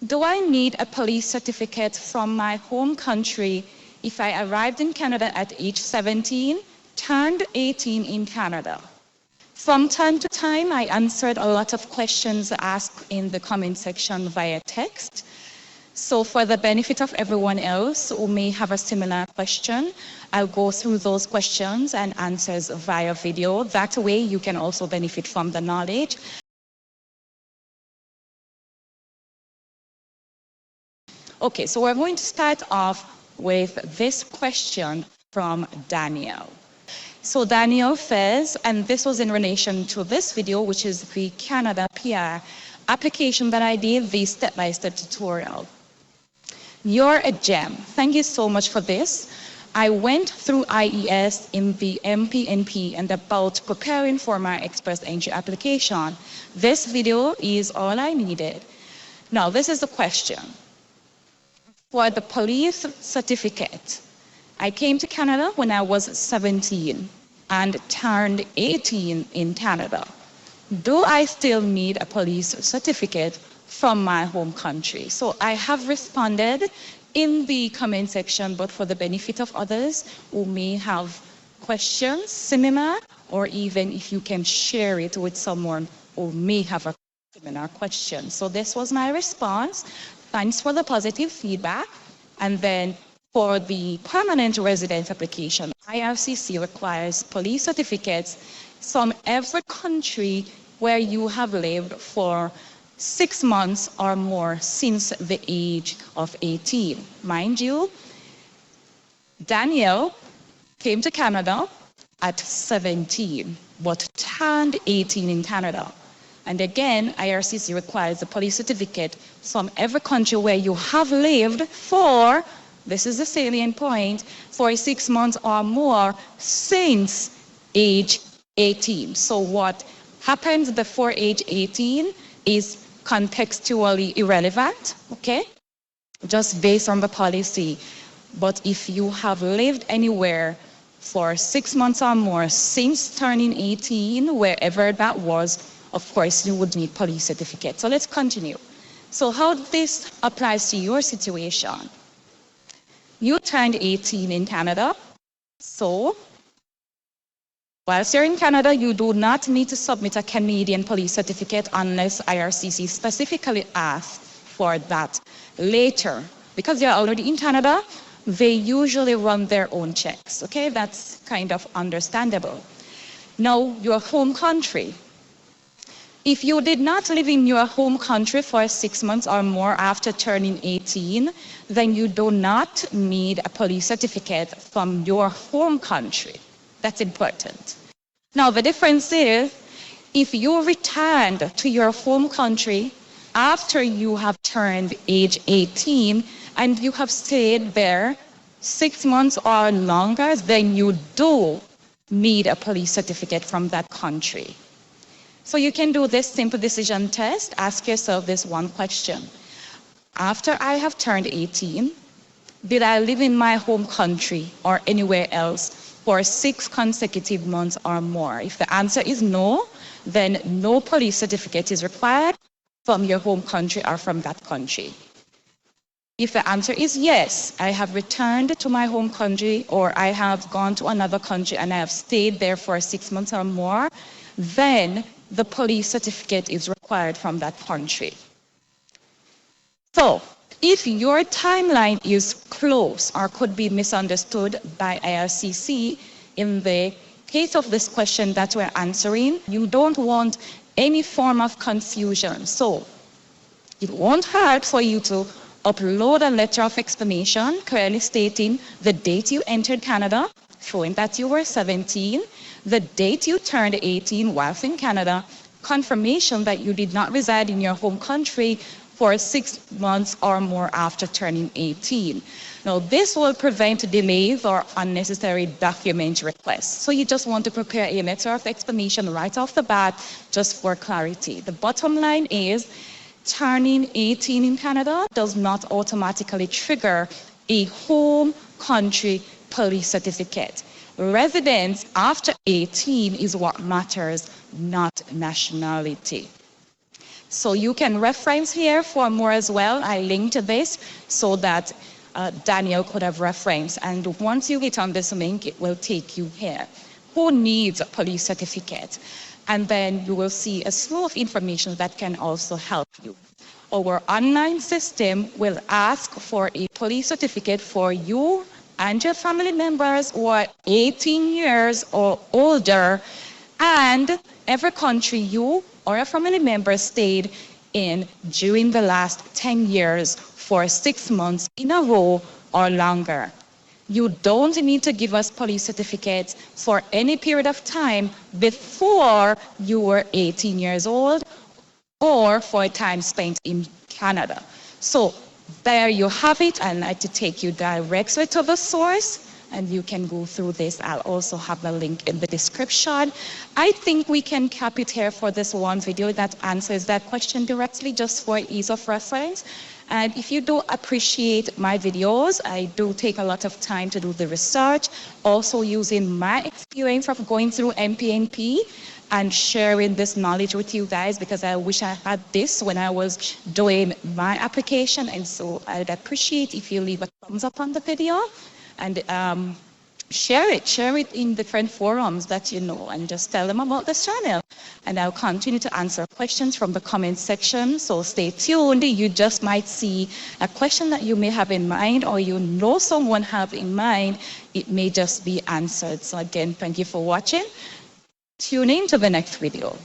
Do I need a police certificate from my home country if I arrived in Canada at age 17, turned 18 in Canada? From time to time, I answered a lot of questions asked in the comment section via text. So for the benefit of everyone else who may have a similar question, I'll go through those questions and answers via video. That way you can also benefit from the knowledge. Okay, so we're going to start off with this question from Daniel. So Daniel says, and this was in relation to this video, which is the Canada PR application that I did, the step-by-step tutorial. You're a gem. Thank you so much for this. I went through IES in the MPNP and about preparing for my express entry application. This video is all I needed. Now, this is the question. For the police certificate, I came to Canada when I was 17 and turned 18 in Canada. Do I still need a police certificate from my home country? So I have responded in the comment section, but for the benefit of others who may have questions similar, or even if you can share it with someone who may have a similar question. So this was my response. Thanks for the positive feedback. And then for the permanent residence application, IRCC requires police certificates from every country where you have lived for 6 months or more since the age of 18. Mind you, Daniel came to Canada at 17, but turned 18 in Canada. And again, IRCC requires a police certificate from every country where you have lived for, this is the salient point, for 6 months or more since age 18. So what happens before age 18 is contextually irrelevant, okay? Just based on the policy. But if you have lived anywhere for 6 months or more since turning 18, wherever that was, of course, you would need police certificate. So let's continue. So how this applies to your situation. You turned 18 in Canada. So whilst you're in Canada, you do not need to submit a Canadian police certificate unless IRCC specifically asks for that later. Because you're already in Canada, they usually run their own checks, okay? That's kind of understandable. Now, your home country. If you did not live in your home country for 6 months or more after turning 18, then you do not need a police certificate from your home country. That's important. Now, the difference is, if you returned to your home country after you have turned age 18 and you have stayed there 6 months or longer, then you do need a police certificate from that country. So you can do this simple decision test. Ask yourself this one question. After I have turned 18, did I live in my home country or anywhere else for 6 consecutive months or more? If the answer is no, then no police certificate is required from your home country or from that country. If the answer is yes, I have returned to my home country or I have gone to another country and I have stayed there for 6 months or more, then the police certificate is required from that country. So, if your timeline is close or could be misunderstood by IRCC in the case of this question that we're answering, you don't want any form of confusion. So, it won't hurt for you to upload a letter of explanation clearly stating the date you entered Canada, showing that you were 17, the date you turned 18 whilst in Canada, confirmation that you did not reside in your home country for 6 months or more after turning 18. Now, this will prevent delays or unnecessary document requests. So you just want to prepare a letter of explanation right off the bat, just for clarity. The bottom line is, turning 18 in Canada does not automatically trigger a home country police certificate. Residence after 18 is what matters, not nationality. So you can reference here for more as well. I linked this so that Daniel could have referenced. And once you hit on this link, it will take you here. Who needs a police certificate? And then you will see a slew of information that can also help you. Our online system will ask for a police certificate for you and your family members who are 18 years or older, and every country you or a family member stayed in during the last 10 years for 6 months in a row or longer. You don't need to give us police certificates for any period of time before you were 18 years old or for time spent in Canada. So there you have it. I'd like to take you directly to the source, and you can go through this. I'll also have the link in the description. I think we can cap it here for this one video that answers that question directly, just for ease of reference. And if you do appreciate my videos, I do take a lot of time to do the research, also using my experience of going through MPNP and sharing this knowledge with you guys, because I wish I had this when I was doing my application. And so I'd appreciate if you leave a thumbs up on the video and share it in different forums that you know, and just tell them about this channel. And I'll continue to answer questions from the comment section, so stay tuned. You just might see a question that you may have in mind, or you know someone have in mind. It may just be answered. So again, thank you for watching. Tune in to the next video.